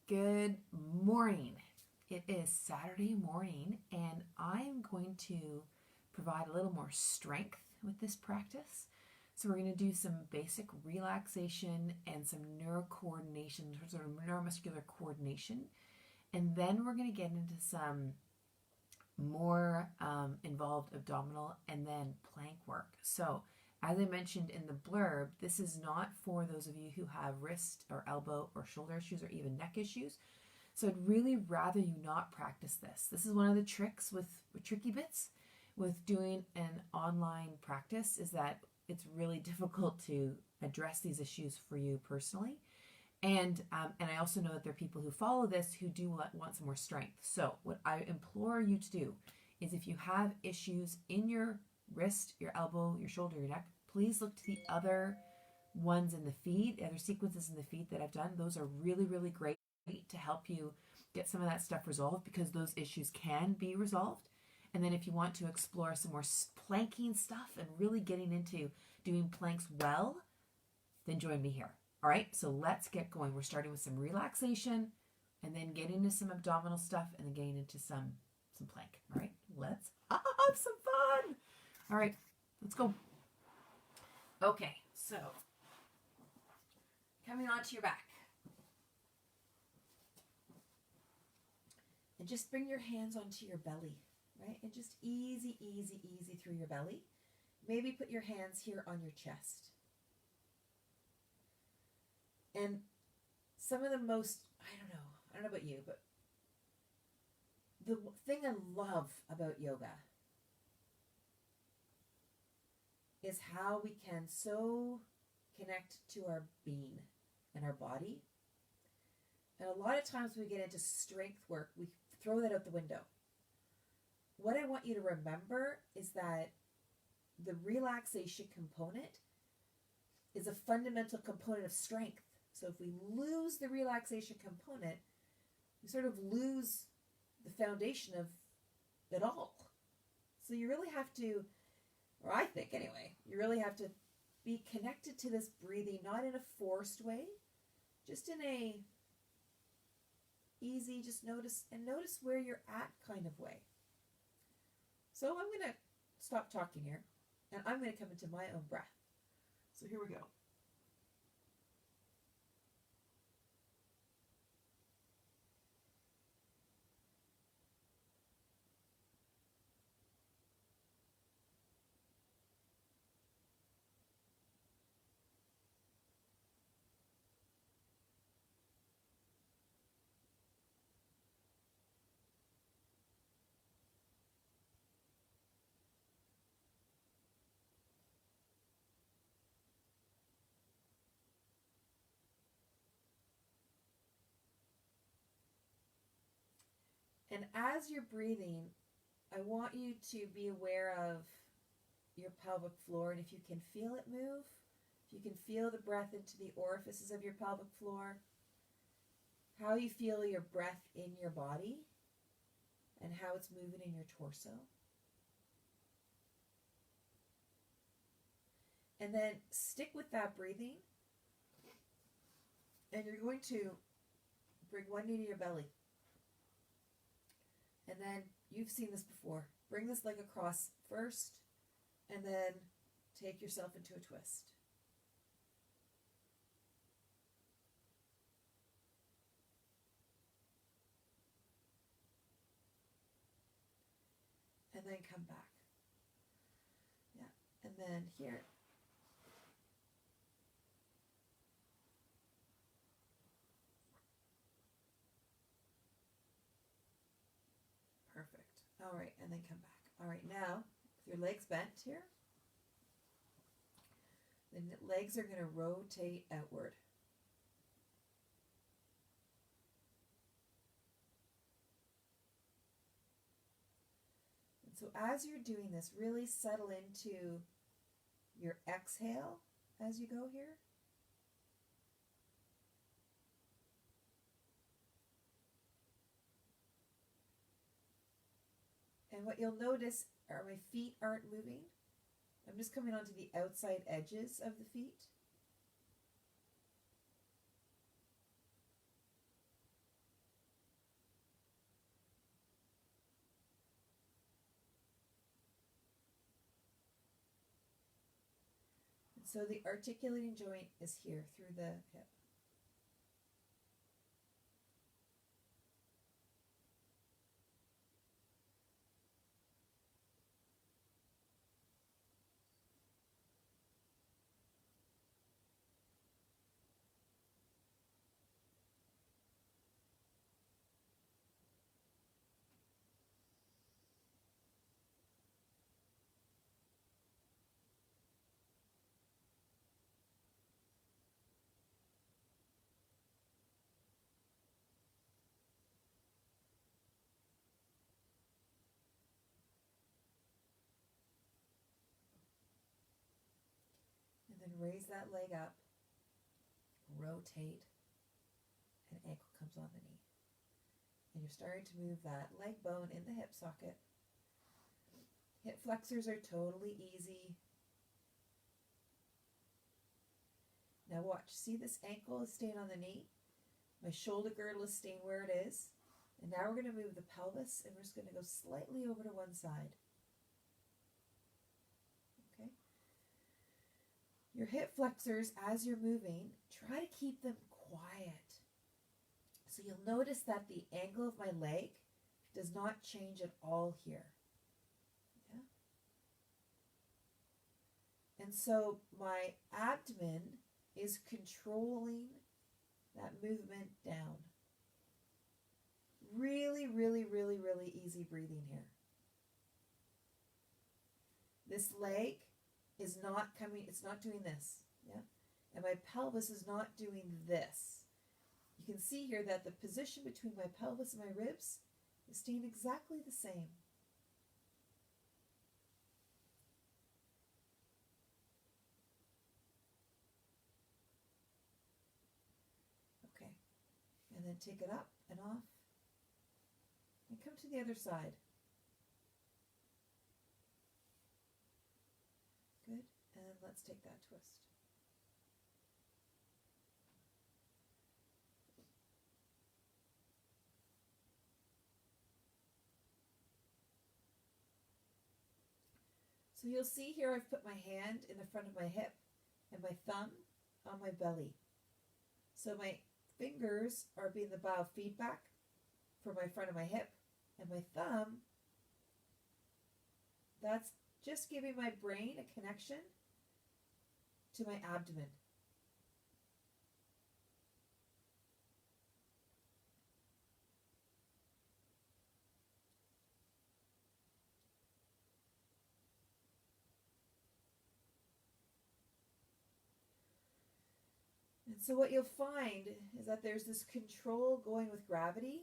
Good morning. It is Saturday morning, and I'm going to provide a little more strength with this practice. So, we're going to do some basic relaxation and some neurocoordination, sort of neuromuscular coordination, and then we're going to get into some more involved abdominal and then plank work. So, as I mentioned in the blurb, this is not for those of you who have wrist or elbow or shoulder issues or even neck issues. So I'd really rather you not practice this. This is one of the tricks with tricky bits with doing an online practice, is that it's really difficult to address these issues for you personally. And I also know that there are people who follow this who do want some more strength. So what I implore you to do is, if you have issues in your wrist, your elbow, your shoulder, your neck, please look to the other ones in the feed, the other sequences in the feed that I've done. Those are really, really great to help you get some of that stuff resolved, because those issues can be resolved. And then if you want to explore some more planking stuff and really getting into doing planks well, then join me here. All right, so let's get going. We're starting with some relaxation and then getting into some abdominal stuff and then getting into some plank. All right, let's have some fun. All right, let's go. Okay, so coming onto your back. And just bring your hands onto your belly, right? And just easy, easy, easy through your belly. Maybe put your hands here on your chest. And some of the most, I don't know about you, but the thing I love about yoga is how we can so connect to our being and our body. And a lot of times when we get into strength work, we throw that out the window. What I want you to remember is that the relaxation component is a fundamental component of strength. So if we lose the relaxation component, we sort of lose the foundation of it all. So you really have to, or I think anyway, you really have to be connected to this breathing, not in a forced way, just in a easy, just notice where you're at kind of way. So I'm going to stop talking here, and I'm going to come into my own breath. So here we go. And as you're breathing, I want you to be aware of your pelvic floor, and if you can feel it move, if you can feel the breath into the orifices of your pelvic floor, how you feel your breath in your body, and how it's moving in your torso. And then stick with that breathing, and you're going to bring one knee to your belly. And then, you've seen this before, bring this leg across first, and then take yourself into a twist. And then come back. Yeah, and then here. Perfect. All right, and then come back. All right, now, with your legs bent here, the legs are going to rotate outward. And so as you're doing this, really settle into your exhale as you go here. And what you'll notice are my feet aren't moving. I'm just coming onto the outside edges of the feet. So the articulating joint is here through the hip. And then raise that leg up, rotate, and ankle comes on the knee. And you're starting to move that leg bone in the hip socket. Hip flexors are totally easy. Now watch, see this ankle is staying on the knee? My shoulder girdle is staying where it is. And now we're going to move the pelvis, and we're just going to go slightly over to one side. Okay? Your hip flexors, as you're moving, try to keep them quiet. So you'll notice that the angle of my leg does not change at all here. Yeah? And so my abdomen is controlling that movement down. Really, really, really, really easy breathing here. This leg is not coming, it's not doing this. Yeah? And my pelvis is not doing this. You can see here that the position between my pelvis and my ribs is staying exactly the same. Okay, and then take it up and off, and come to the other side. Good, and then let's take that twist. So you'll see here I've put my hand in the front of my hip and my thumb on my belly. So my fingers are being the biofeedback for my front of my hip, and my thumb, that's just giving my brain a connection to my abdomen. And so what you'll find is that there's this control going with gravity,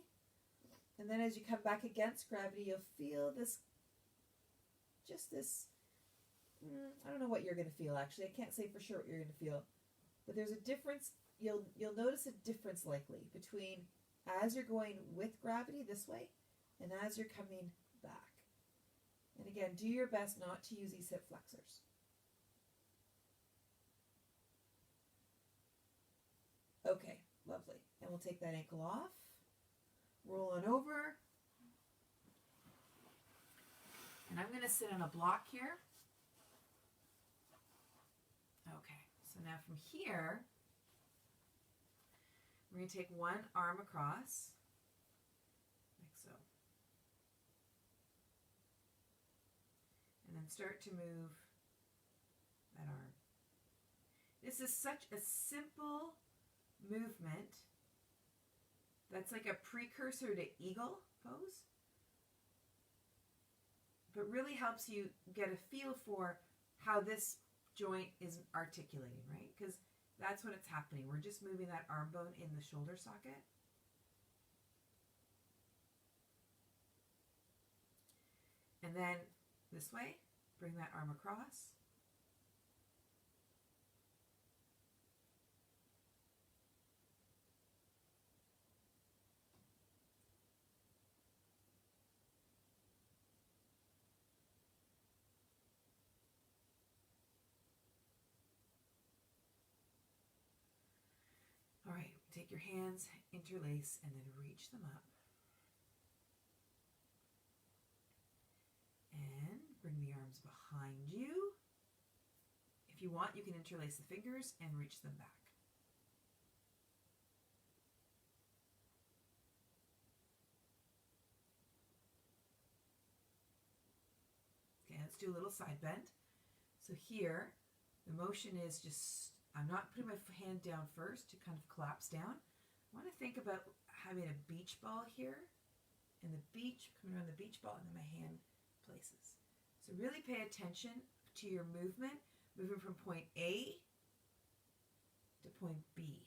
and then as you come back against gravity, you'll feel this, just this, I don't know what you're going to feel actually. I can't say for sure what you're going to feel, but there's a difference. You'll notice a difference likely between as you're going with gravity this way and as you're coming back. And again, do your best not to use these hip flexors. Okay, lovely. And we'll take that ankle off, roll on over. And I'm going to sit on a block here. Okay, so now from here, we're going to take one arm across, like so. And then start to move that arm. This is such a simple movement that's like a precursor to eagle pose, but really helps you get a feel for how this joint is articulating, right? Because that's when it's happening. We're just moving that arm bone in the shoulder socket. And then this way, bring that arm across. All right, take your hands, interlace, and then reach them up. And bring the arms behind you. If you want, you can interlace the fingers and reach them back. Okay, let's do a little side bend. So here, the motion is just, I'm not putting my hand down first to kind of collapse down. I want to think about having a beach ball here, and the beach, coming around the beach ball, and then my hand places. So really pay attention to your movement, moving from point A to point B.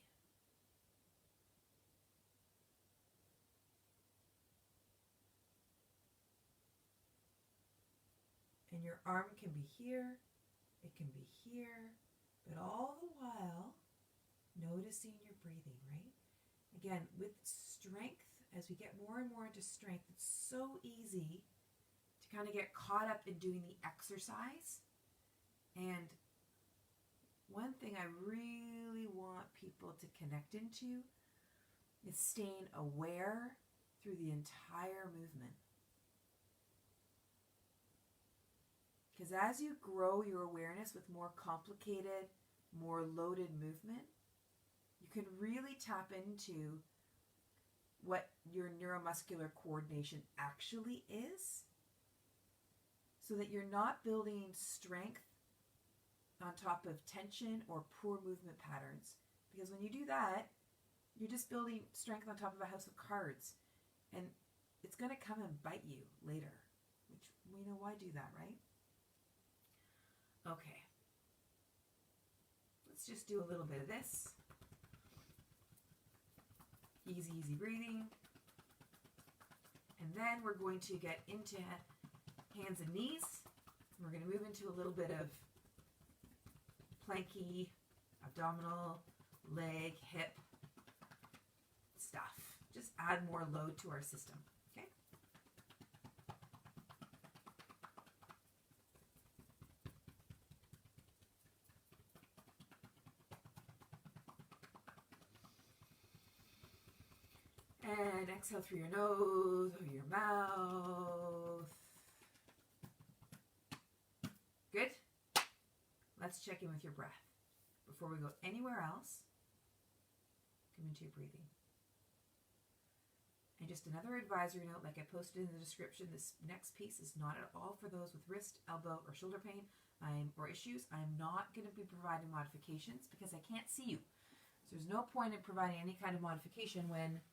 And your arm can be here, it can be here, but all the while noticing your breathing, right? Again, with strength, as we get more and more into strength, it's so easy to kind of get caught up in doing the exercise. And one thing I really want people to connect into is staying aware through the entire movement. Because as you grow your awareness with more complicated, more loaded movement, you can really tap into what your neuromuscular coordination actually is, so that you're not building strength on top of tension or poor movement patterns. Because when you do that, you're just building strength on top of a house of cards. And it's going to come and bite you later, which we know why do that, right? Okay. Let's just do a little bit of this. Easy, easy breathing. And then we're going to get into hands and knees. We're going to move into a little bit of planky, abdominal, leg, hip stuff. Just add more load to our system, okay? And exhale through your nose or your mouth. Good? Let's check in with your breath. Before we go anywhere else, come into your breathing. And just another advisory note, like I posted in the description, this next piece is not at all for those with wrist, elbow, or shoulder pain or issues. I'm not going to be providing modifications because I can't see you. So there's no point in providing any kind of modification when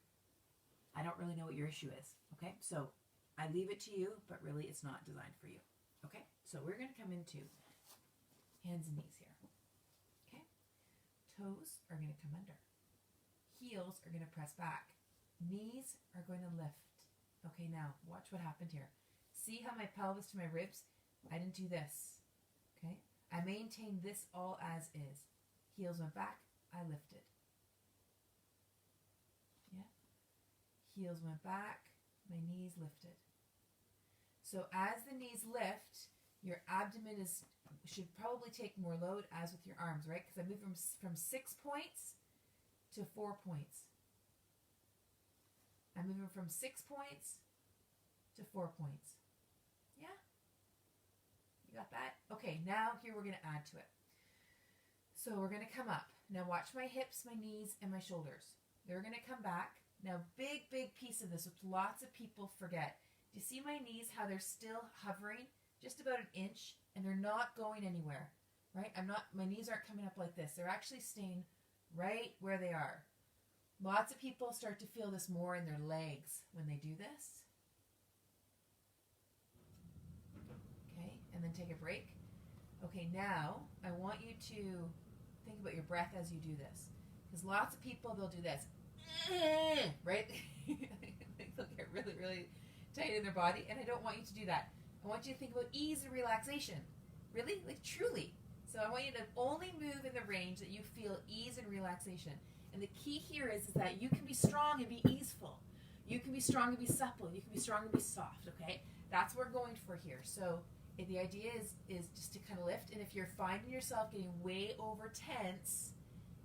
I don't really know what your issue is. Okay, so I leave it to you, but really it's not designed for you. Okay, so we're going to come into hands and knees here. Okay, toes are going to come under. Heels are going to press back. Knees are going to lift. Okay, now watch what happened here. See how my pelvis to my ribs? I didn't do this. Okay, I maintained this all as is. Heels went back, I lifted. Yeah. Heels went back, my knees lifted. So as the knees lift, your abdomen should probably take more load, as with your arms, right? Because I moved from 6 points to 4 points. I'm moving from 6 points to 4 points. Yeah? You got that? Okay, now here we're going to add to it. So we're going to come up. Now watch my hips, my knees, and my shoulders. They're going to come back. Now big piece of this, which lots of people forget. Do you see my knees, how they're still hovering just about an inch, and they're not going anywhere, right? My knees aren't coming up like this. They're actually staying right where they are. Lots of people start to feel this more in their legs when they do this. Okay, and then take a break. Okay, now I want you to think about your breath as you do this. Because lots of people, they'll do this, right? They'll get really tight in their body, and I don't want you to do that. I want you to think about ease and relaxation. Really? Like truly. So I want you to only move in the range that you feel ease and relaxation. And the key here is that you can be strong and be easeful. You can be strong and be supple. You can be strong and be soft, okay? That's what we're going for here. So the idea is just to kind of lift. And if you're finding yourself getting way over tense,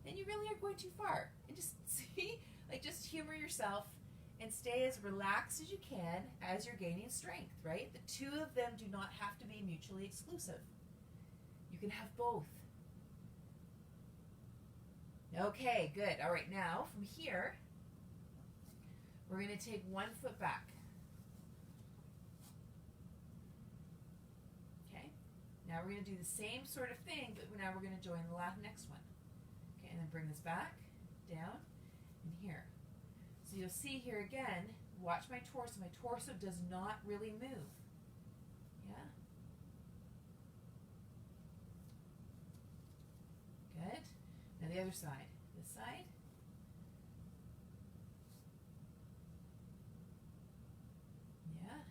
then you really are going too far. And just see, just humor yourself and stay as relaxed as you can as you're gaining strength, right? The two of them do not have to be mutually exclusive. You can have both. Okay, good. All right, now from here, we're going to take 1 foot back. Okay, now we're going to do the same sort of thing, but now we're going to join the next one. Okay, and then bring this back, down, and here. So you'll see here again, watch my torso. My torso does not really move. Yeah? Good. Now the other side. This side. Yeah.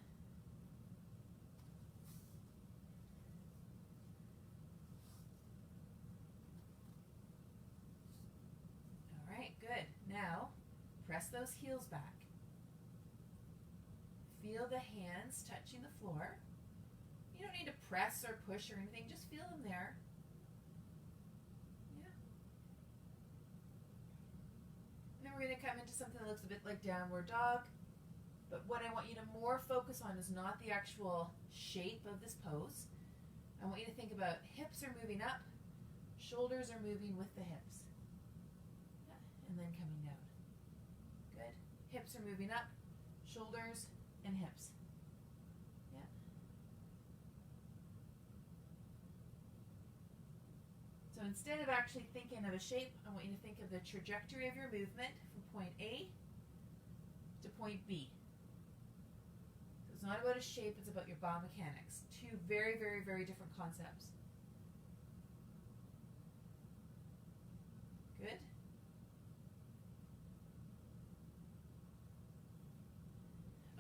All right, good. Now, press those heels back. Feel the hands touching the floor. You don't need to press or push or anything, just feel them there. Yeah. And then we're going to come into something that looks a bit like downward dog. But what I want you to more focus on is not the actual shape of this pose. I want you to think about hips are moving up, shoulders are moving with the hips. Yeah. And then coming down. Good. Hips are moving up, shoulders and hips. Yeah. So instead of actually thinking of a shape, I want you to think of the trajectory of your movement from point A to point B. So it's not about a shape, it's about your biomechanics. Two very, very, very different concepts. Good.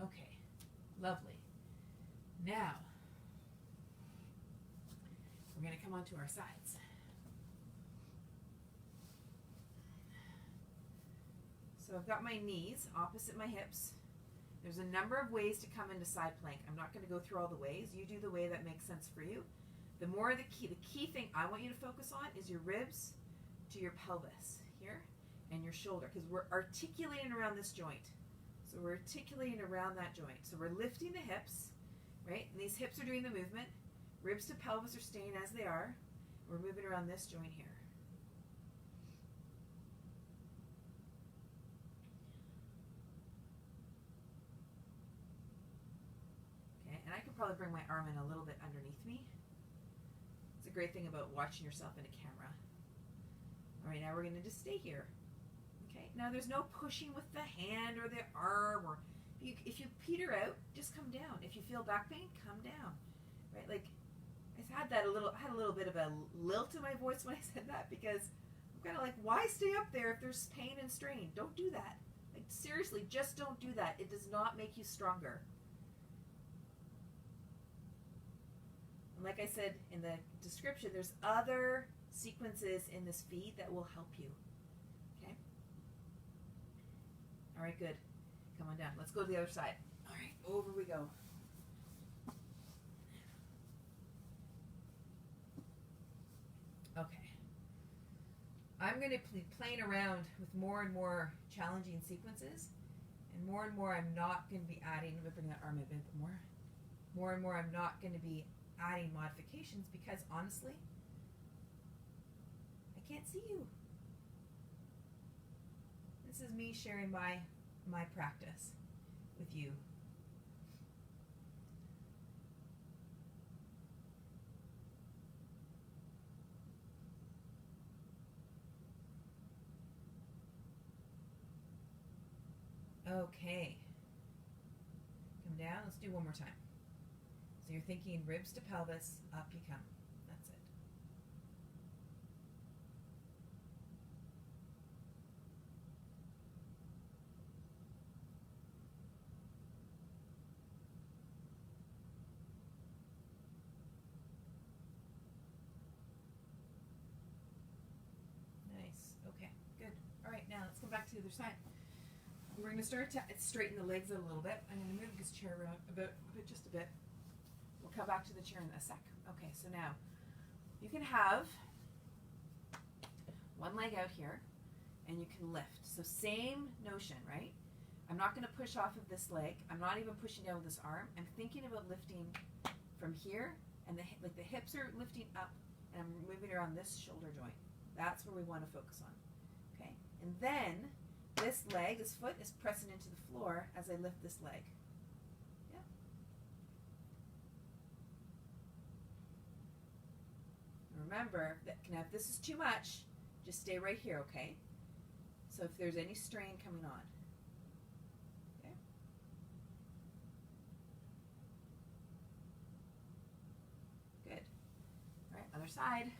Okay, lovely. Now, we're going to come onto our sides. So I've got my knees opposite my hips. There's a number of ways to come into side plank. I'm not going to go through all the ways. You do the way that makes sense for you. The key thing I want you to focus on is your ribs to your pelvis here and your shoulder, because we're articulating around this joint. So we're articulating around that joint. So we're lifting the hips, right? And these hips are doing the movement. Ribs to pelvis are staying as they are. We're moving around this joint here. Okay, and I could probably bring my arm in a little bit underneath me. It's a great thing about watching yourself in a camera. All right, now we're going to just stay here. Okay, now there's no pushing with the hand or the arm, or if you peter out, just come down. If you feel back pain, come down. Right, like I had a little bit of a lilt in my voice when I said that, because I'm kind of like, why stay up there if there's pain and strain? Don't do that. Like seriously, just don't do that. It does not make you stronger. And like I said in the description, there's other sequences in this feed that will help you. Okay? All right, good. Come on down. Let's go to the other side. All right, over we go. Okay. I'm going to be playing around with more and more challenging sequences, and more I'm not going to be adding. I'm going to bring that arm a bit more. More and more I'm not going to be adding modifications, because honestly, I can't see you. This is me sharing my practice with you. Okay. Come down. Let's do one more time. So you're thinking ribs to pelvis, up you come. That's it. Nice. Okay, good. All right, now let's go back to the other side. We're going to start to straighten the legs out a little bit. I'm going to move this chair around just a bit. We'll come back to the chair in a sec. Okay, so now you can have one leg out here and you can lift. So same notion, right? I'm not going to push off of this leg. I'm not even pushing down with this arm. I'm thinking about lifting from here, and the hips are lifting up, and I'm moving around this shoulder joint. That's where we want to focus on. And then this leg, this foot is pressing into the floor as I lift this leg. Yeah. Remember that now if this is too much, just stay right here, okay? So if there's any strain coming on. Okay. Good. All right, other side.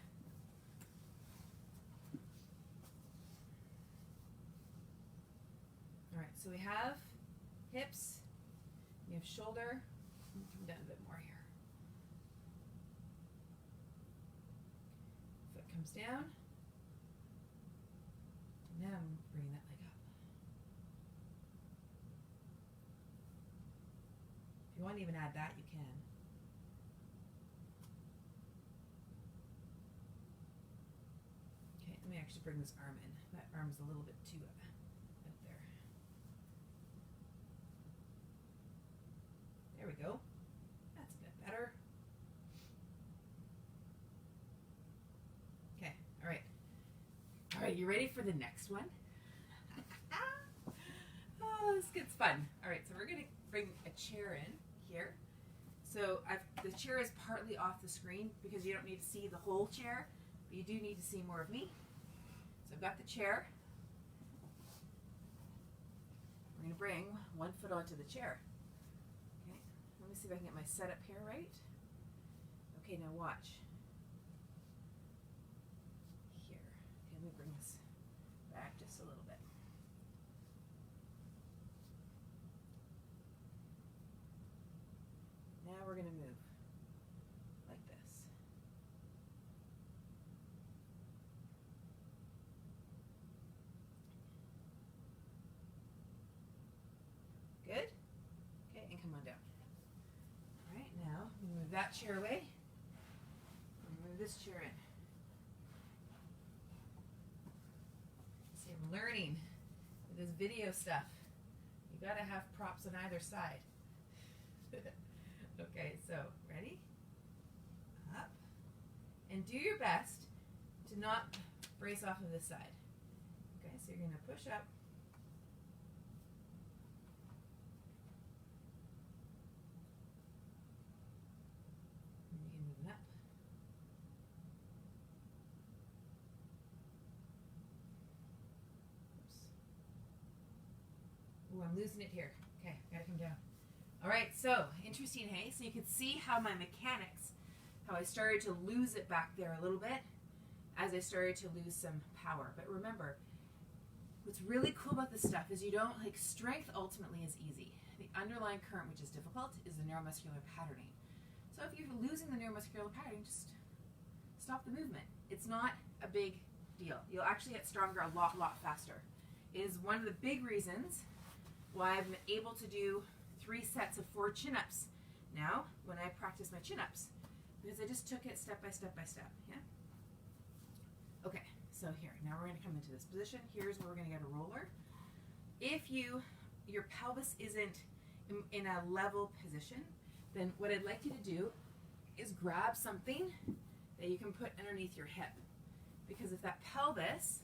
All right, so we have hips, we have shoulder. Come down a bit more here. Foot comes down. And now I'm bringing that leg up. If you want to even add that, you can. Okay, let me actually bring this arm in. That arm's a little bit too out there. There we go. That's a bit better. Okay, all right. All right, you ready for the next one? Oh, this gets fun. All right, so we're going to bring a chair in here. So the chair is partly off the screen because you don't need to see the whole chair, but you do need to see more of me. So I've got the chair. We're going to bring one foot onto the chair. Okay, let me see if I can get my setup here right. Okay, now watch. Here. Okay, let me bring this back just a little bit. Now we're going to move like this. Good? Okay, and come on down. All right, now move that chair away. Move this chair in. See, I'm learning with this video stuff. You got to have props on either side. Okay, so ready? Up. And do your best to not brace off of this side. Okay, so you're going to push up. And you can move it up. Oops. Ooh, I'm losing it here. Okay, gotta come down. All right, so interesting, hey? So you could see how my mechanics, how I started to lose it back there a little bit as I started to lose some power. But remember, what's really cool about this stuff is you don't, like, strength ultimately is easy. The underlying current, which is difficult, is the neuromuscular patterning. So if you're losing the neuromuscular patterning, just stop the movement. It's not a big deal. You'll actually get stronger a lot faster. It is one of the big reasons why I'm able to do 3 sets of 4 chin-ups now when I practice my chin-ups, because I just took it step by step by step. Yeah. Okay, so here now we're going to come into this position. Here's where we're going to get a roller. If your pelvis isn't in a level position, then what I'd like you to do is grab something that you can put underneath your hip, because if that pelvis,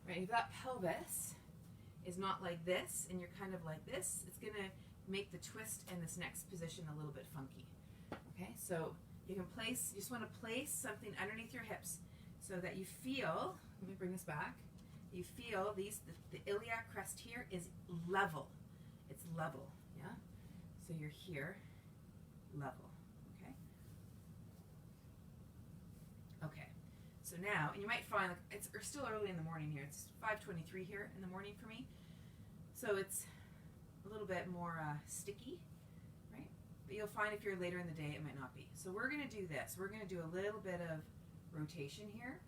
right, if that pelvis is not like this and you're kind of like this, it's going to make the twist in this next position a little bit funky. Okay, so you can place, you just want to place something underneath your hips so that you feel, let me bring this back, you feel the iliac crest here is level. It's level, yeah? So you're here, level, okay? Okay, so now, and you might find, like, it's still early in the morning here, it's 5:23 here in the morning for me, so it's a little bit more sticky, right? But you'll find if you're later in the day, it might not be. So we're going to do this. We're going to do a little bit of rotation here.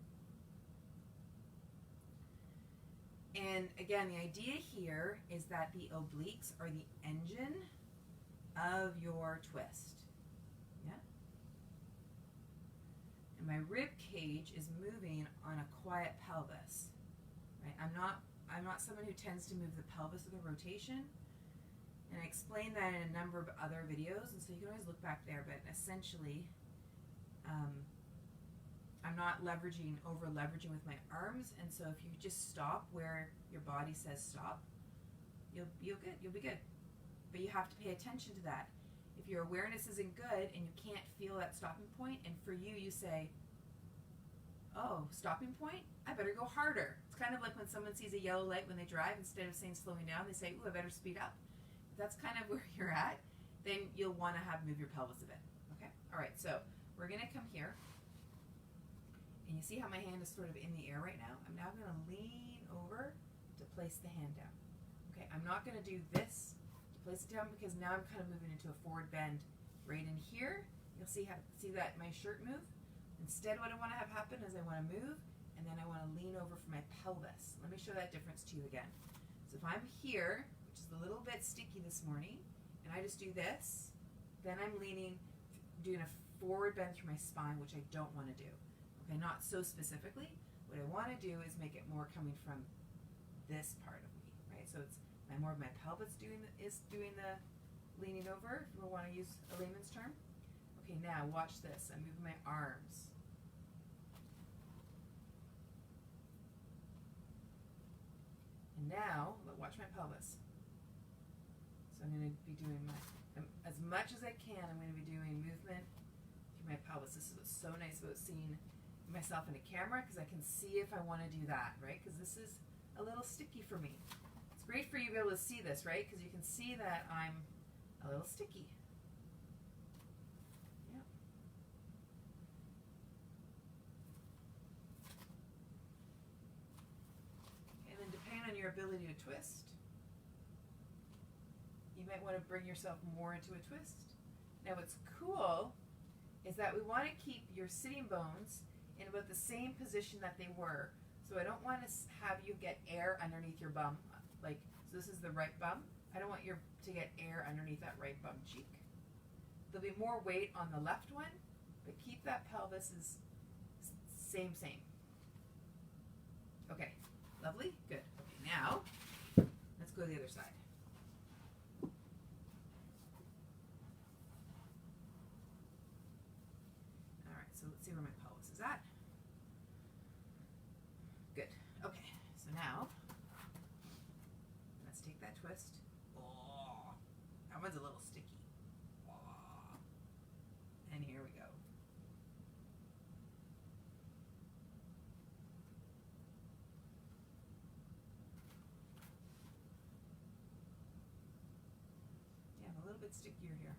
And again, the idea here is that the obliques are the engine of your twist. Yeah? And my rib cage is moving on a quiet pelvis. Right? I'm not someone who tends to move the pelvis with a rotation. And I explained that in a number of other videos, and so you can always look back there, but essentially, I'm not over leveraging with my arms, and so if you just stop where your body says stop, you'll be good. But you have to pay attention to that. If your awareness isn't good and you can't feel that stopping point, and for you say, oh, stopping point? I better go harder. It's kind of like when someone sees a yellow light when they drive, instead of saying slowing down, they say, ooh, I better speed up. If that's kind of where you're at, then you'll want to move your pelvis a bit. Okay? All right, so we're going to come here. And you see how my hand is sort of in the air right now? I'm now going to lean over to place the hand down. Okay, I'm not going to do this to place it down because now I'm kind of moving into a forward bend right in here. You'll see that my shirt move? Instead, what I want to have happen is I want to move, and then I want to lean over for my pelvis. Let me show that difference to you again. So if I'm here, which is a little bit sticky this morning, and I just do this, then I'm leaning, doing a forward bend through my spine, which I don't want to do. Okay, not so specifically. What I want to do is make it more coming from this part of me, right? So it's more of my pelvis doing the leaning over, if we want to use a layman's term. Okay, now watch this. I'm moving my arms. And now, watch my pelvis. So I'm going to be doing as much as I can, I'm going to be doing movement through my pelvis. This is what's so nice about seeing myself in a camera, because I can see if I want to do that, right? Because this is a little sticky for me. It's great for you to be able to see this, right? Because you can see that I'm a little sticky. Yeah. And then depending on your ability to twist, you might want to bring yourself more into a twist. Now what's cool is that we want to keep your sitting bones in about the same position that they were. So I don't want to have you get air underneath your bum. So this is the right bum. I don't want to get air underneath that right bum cheek. There'll be more weight on the left one, but keep that pelvis is same. Okay, lovely, good. Okay, now let's go to the other side. All right, so let's see where my pelvis is at. Good. Okay, so now let's take that twist. Oh, that one's a little sticky. Oh. And here we go. Yeah, I'm a little bit stickier here.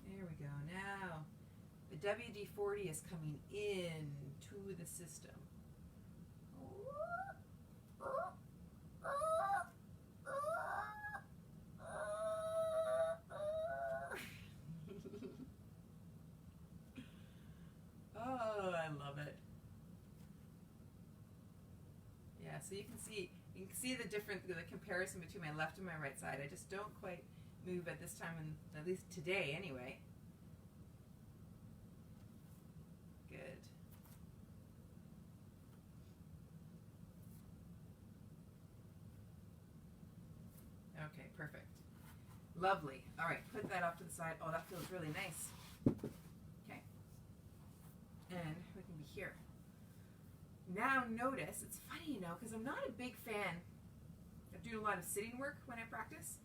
There we go. Now, the WD-40 is coming in to the system. Oh, I love it. Yeah, so you can see the comparison between my left and my right side. I just don't quite move at this time, and at least today anyway. Good. Okay, perfect. Lovely. All right, put that off to the side. Oh, that feels really nice. Okay. And we can be here. Now notice, it's funny, because I'm not a big fan of doing a lot of sitting work when I practice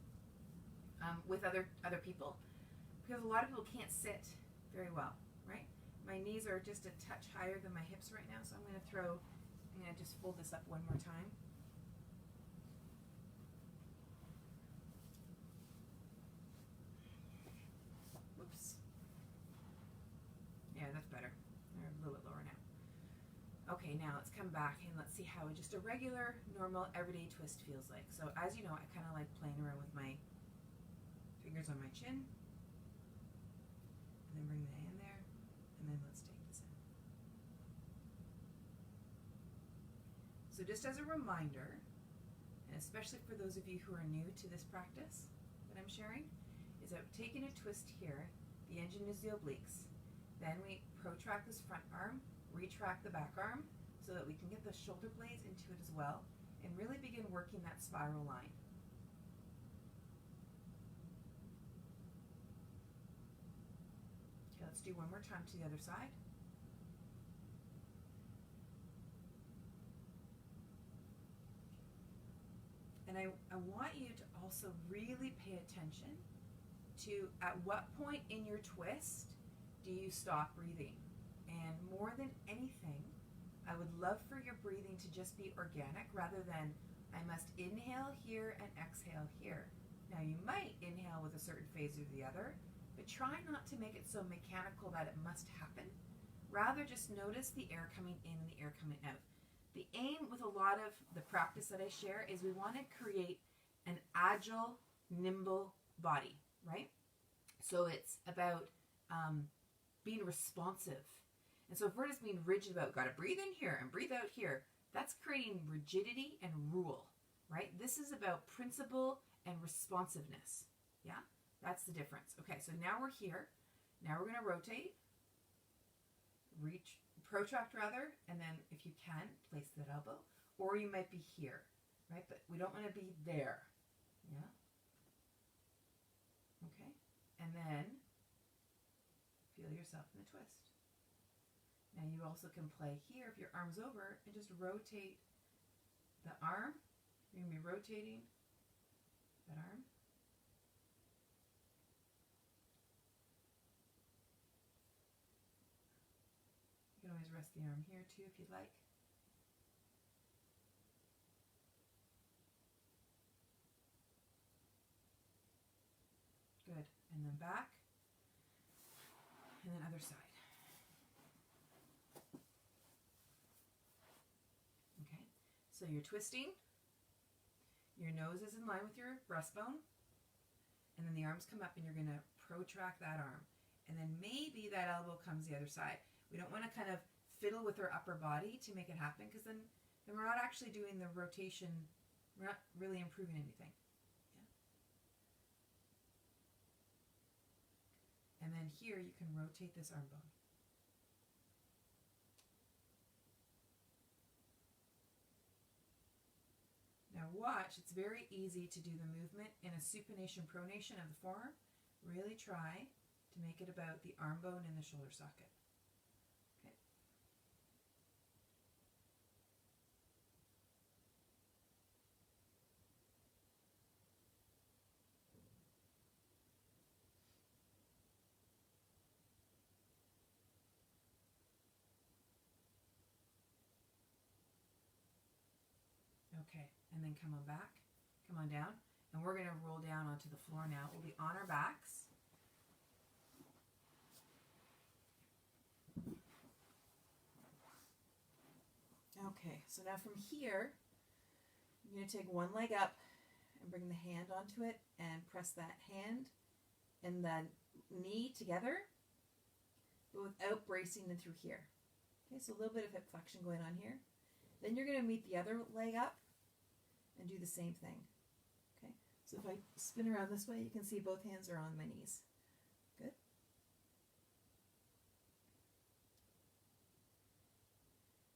with other people, because a lot of people can't sit very well, right? My knees are just a touch higher than my hips right now, so I'm going to just fold this up one more time. Whoops. Yeah, that's better. They're a little bit lower now. Okay, now let's come back and let's see how just a regular, normal, everyday twist feels like. So as you know, I kind of like playing around with my fingers on my chin. And then bring the hand there. And then let's take this in. So just as a reminder, and especially for those of you who are new to this practice that I'm sharing, is that taking a twist here, the engine is the obliques. Then we protract this front arm, retract the back arm so that we can get the shoulder blades into it as well and really begin working that spiral line. let's do one more time to the other side. And I want you to also really pay attention to at what point in your twist do you stop breathing. And more than anything, I would love for your breathing to just be organic rather than I must inhale here and exhale here. Now you might inhale with a certain phase or the other, but try not to make it so mechanical that it must happen. Rather just notice the air coming in and the air coming out. The aim with a lot of the practice that I share is we want to create an agile, nimble body, right? So it's about being responsive. And so if we're just being rigid about got to breathe in here and breathe out here, that's creating rigidity and rule, right? This is about principle and responsiveness. Yeah, that's the difference. Okay, so now we're here. Now we're going to rotate, protract rather, and then if you can, place that elbow. Or you might be here, right? But we don't want to be there. Yeah? Okay, and then feel yourself in the twist. Now you also can play here if your arm's over and just rotate the arm. You're going to be rotating that arm. You can always rest the arm here too if you'd like. Good. And then back. And then other side. Okay. So you're twisting. Your nose is in line with your breastbone. And then the arms come up and you're going to protract that arm. And then maybe that elbow comes the other side. We don't want to kind of fiddle with our upper body to make it happen because then we're not actually doing the rotation. We're not really improving anything. Yeah. And then here you can rotate this arm bone. Now watch, it's very easy to do the movement in a supination pronation of the forearm. Really try to make it about the arm bone and the shoulder socket. Okay. Okay, and then come on back, come on down, and we're going to roll down onto the floor now. We'll be on our backs. Okay, so now from here, you're going to take one leg up and bring the hand onto it and press that hand and the knee together, but without bracing in through here. Okay, so a little bit of hip flexion going on here. Then you're going to meet the other leg up and do the same thing. Okay, so if I spin around this way, you can see both hands are on my knees. Good.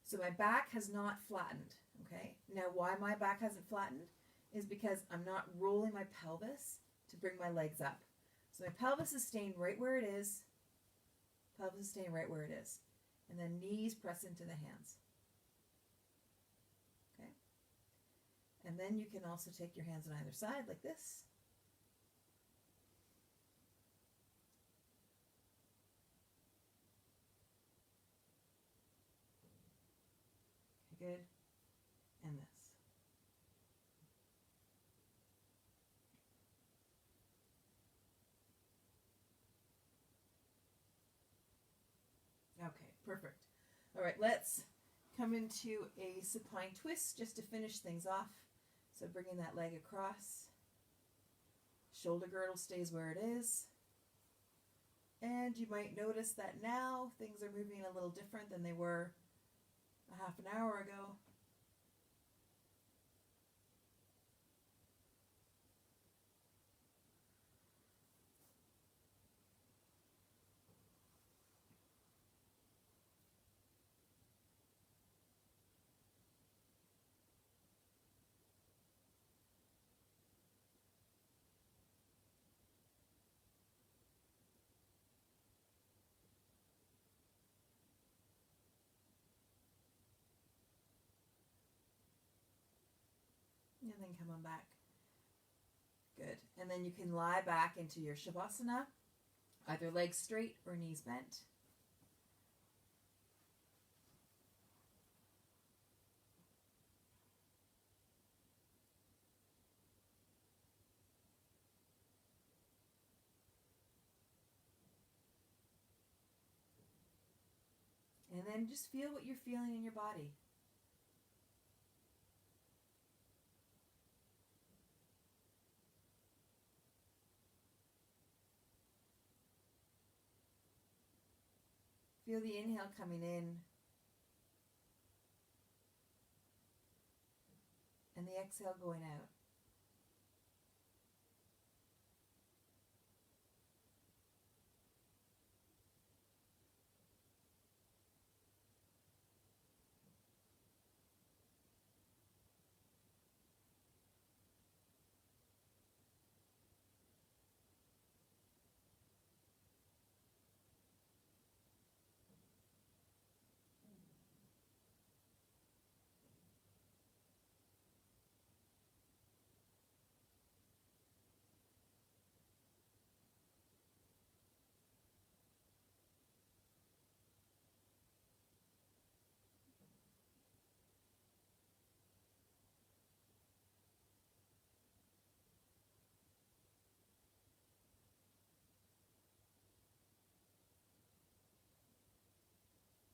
So my back has not flattened. Okay, now why my back hasn't flattened is because I'm not rolling my pelvis to bring my legs up. So my pelvis is staying right where it is. Pelvis is staying right where it is. And then knees press into the hands. Okay. And then you can also take your hands on either side like this. Okay, good. And this. Okay, perfect. All right, let's come into a supine twist just to finish things off. So bringing that leg across. Shoulder girdle stays where it is. And you might notice that now things are moving a little different than they were a half an hour ago. And then come on back. Good. And then you can lie back into your Shavasana, either legs straight or knees bent. And then just feel what you're feeling in your body. Feel the inhale coming in and the exhale going out.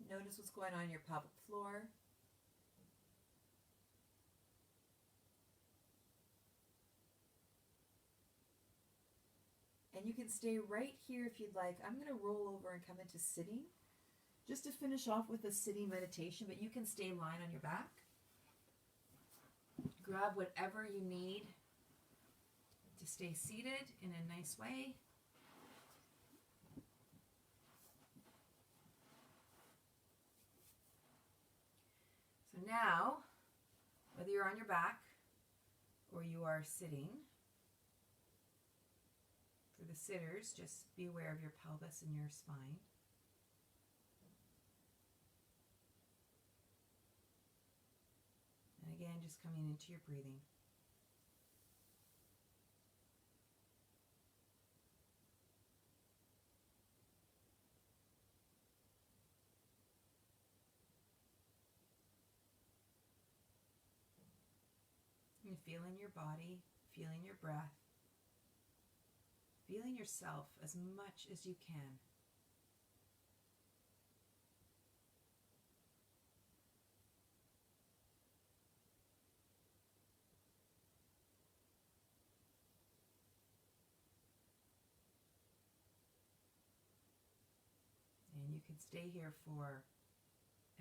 Notice what's going on in your pelvic floor. And you can stay right here if you'd like. I'm going to roll over and come into sitting just to finish off with a sitting meditation, but you can stay lying on your back. Grab whatever you need to stay seated in a nice way. So now, whether you're on your back or you are sitting, for the sitters, just be aware of your pelvis and your spine. And again, just coming into your breathing. And feeling your body, feeling your breath, feeling yourself as much as you can. And you can stay here for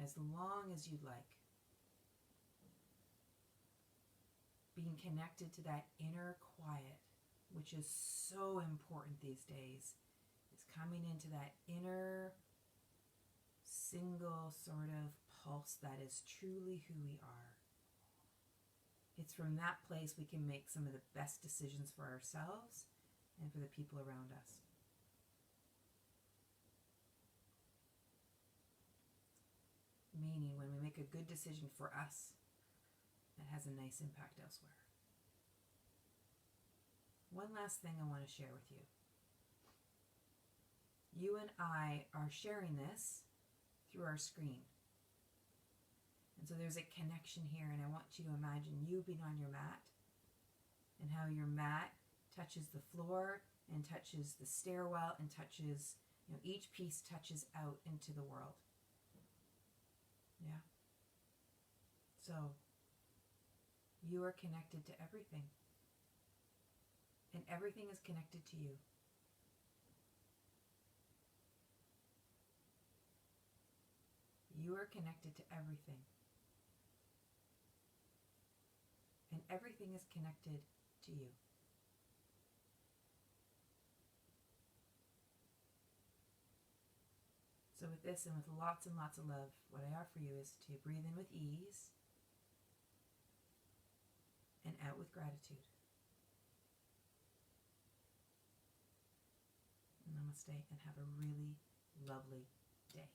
as long as you'd like. Being connected to that inner quiet, which is so important these days, is coming into that inner single sort of pulse that is truly who we are. It's from that place we can make some of the best decisions for ourselves and for the people around us. Meaning when we make a good decision for us, it has a nice impact elsewhere. One last thing I want to share with you. You and I are sharing this through our screen. And so there's a connection here, and I want you to imagine you being on your mat and how your mat touches the floor and touches the stairwell and touches, each piece touches out into the world. Yeah. So you are connected to everything. And everything is connected to you. You are connected to everything. And everything is connected to you. So with this and with lots and lots of love, what I offer you is to breathe in with ease and out with gratitude. Namaste, and have a really lovely day.